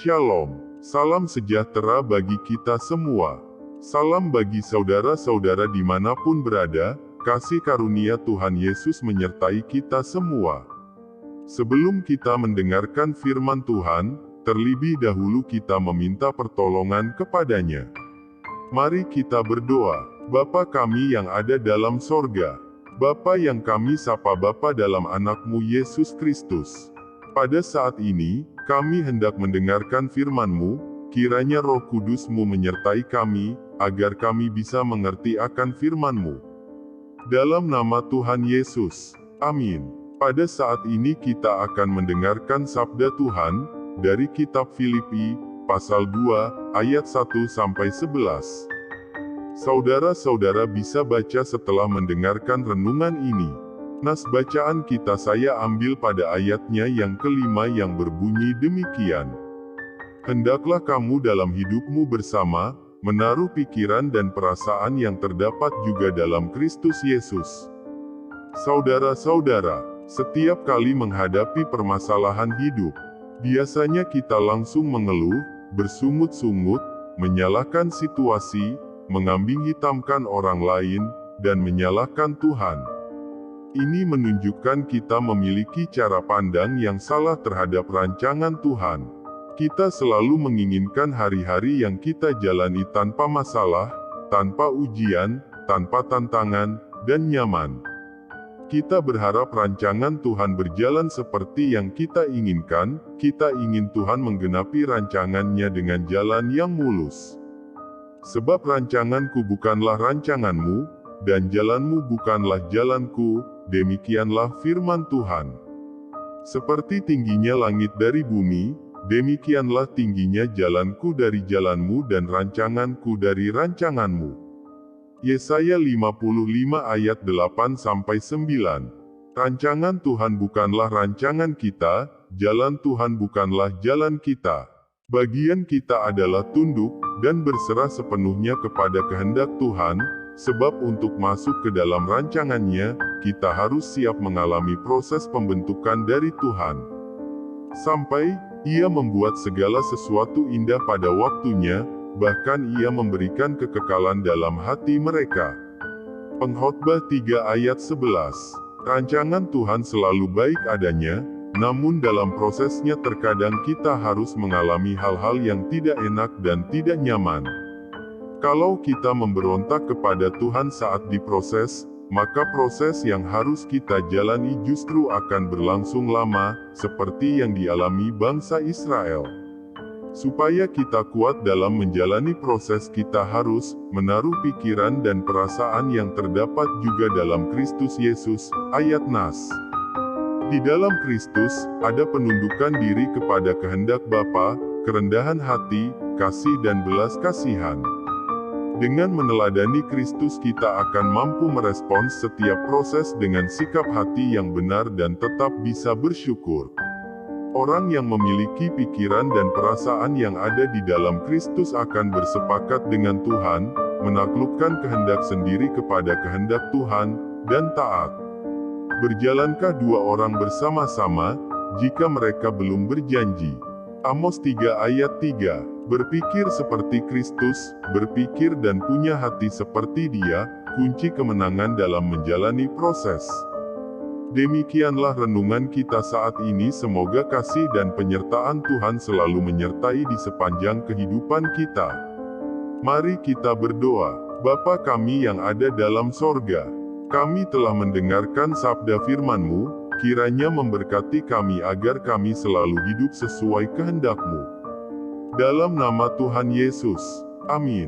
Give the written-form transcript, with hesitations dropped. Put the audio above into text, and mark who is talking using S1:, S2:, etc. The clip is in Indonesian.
S1: Shalom, salam sejahtera bagi kita semua. Salam bagi saudara-saudara dimanapun berada, kasih karunia Tuhan Yesus menyertai kita semua. Sebelum kita mendengarkan firman Tuhan, terlebih dahulu kita meminta pertolongan kepadanya. Mari kita berdoa. Bapa kami yang ada dalam sorga, Bapa yang kami sapa Bapa dalam anakmu Yesus Kristus. Pada saat ini, kami hendak mendengarkan firman-Mu, kiranya Roh Kudus-Mu menyertai kami, agar kami bisa mengerti akan firman-Mu. Dalam nama Tuhan Yesus, amin. Pada saat ini kita akan mendengarkan sabda Tuhan, dari kitab Filipi, pasal 2, ayat 1-11. Saudara-saudara bisa baca setelah mendengarkan renungan ini. Nas bacaan kita saya ambil pada ayatnya yang kelima yang berbunyi demikian. Hendaklah kamu dalam hidupmu bersama, menaruh pikiran dan perasaan yang terdapat juga dalam Kristus Yesus. Saudara-saudara, setiap kali menghadapi permasalahan hidup, biasanya kita langsung mengeluh, bersungut-sungut, menyalahkan situasi, mengambing hitamkan orang lain, dan menyalahkan Tuhan. Ini menunjukkan kita memiliki cara pandang yang salah terhadap rancangan Tuhan. Kita selalu menginginkan hari-hari yang kita jalani tanpa masalah, tanpa ujian, tanpa tantangan, dan nyaman. Kita berharap rancangan Tuhan berjalan seperti yang kita inginkan, kita ingin Tuhan menggenapi rancangannya dengan jalan yang mulus. Sebab rancanganku bukanlah rancanganmu, dan jalanmu bukanlah jalanku, demikianlah firman Tuhan. Seperti tingginya langit dari bumi, demikianlah tingginya jalanku dari jalanmu dan rancanganku dari rancanganmu. Yesaya 55 ayat 8-9. Rancangan Tuhan bukanlah rancangan kita, jalan Tuhan bukanlah jalan kita. Bagian kita adalah tunduk, dan berserah sepenuhnya kepada kehendak Tuhan, sebab untuk masuk ke dalam rancangannya, kita harus siap mengalami proses pembentukan dari Tuhan. Sampai, Ia membuat segala sesuatu indah pada waktunya, bahkan Ia memberikan kekekalan dalam hati mereka. Pengkhotbah 3 ayat 11. Rancangan Tuhan selalu baik adanya, namun dalam prosesnya terkadang kita harus mengalami hal-hal yang tidak enak dan tidak nyaman. Kalau kita memberontak kepada Tuhan saat diproses, maka proses yang harus kita jalani justru akan berlangsung lama, seperti yang dialami bangsa Israel. Supaya kita kuat dalam menjalani proses, kita harus menaruh pikiran dan perasaan yang terdapat juga dalam Kristus Yesus. Ayat Nas. Di dalam Kristus, ada penundukan diri kepada kehendak Bapa, kerendahan hati, kasih dan belas kasihan. Dengan meneladani Kristus kita akan mampu merespons setiap proses dengan sikap hati yang benar dan tetap bisa bersyukur. Orang yang memiliki pikiran dan perasaan yang ada di dalam Kristus akan bersepakat dengan Tuhan, menaklukkan kehendak sendiri kepada kehendak Tuhan, dan taat. Berjalankah dua orang bersama-sama, jika mereka belum berjanji? Amos 3 ayat 3. Berpikir seperti Kristus, berpikir dan punya hati seperti Dia, kunci kemenangan dalam menjalani proses. Demikianlah renungan kita saat ini, semoga kasih dan penyertaan Tuhan selalu menyertai di sepanjang kehidupan kita. Mari kita berdoa. Bapa kami yang ada dalam sorga, kami telah mendengarkan sabda firman-Mu, kiranya memberkati kami agar kami selalu hidup sesuai kehendak-Mu. Dalam nama Tuhan Yesus, amin.